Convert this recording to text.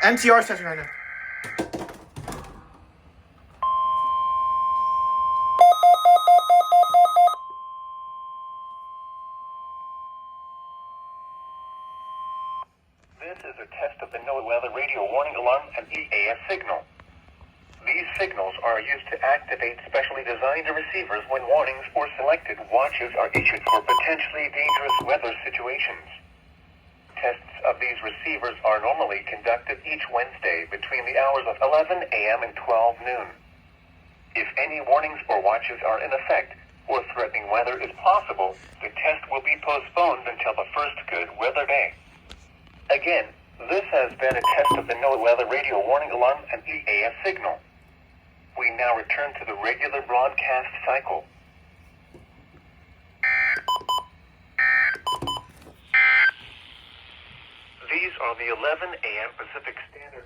MTR session right now. This is a test of the NOAA weather radio warning alarm and EAS signal. These signals are used to activate specially designed receivers when warnings or selected watches are issued for potentially dangerous weather situations. Tests of these receivers are normally conducted each Wednesday between the hours of 11 a.m. and 12 noon. If any warnings or watches are in effect or threatening weather is possible, the test will be postponed until the first good weather day. Again, this has been a test of the NOAA weather radio warning alarm and EAS signal. We now return to the regular broadcast cycle. These are the 11 a.m. Pacific Standard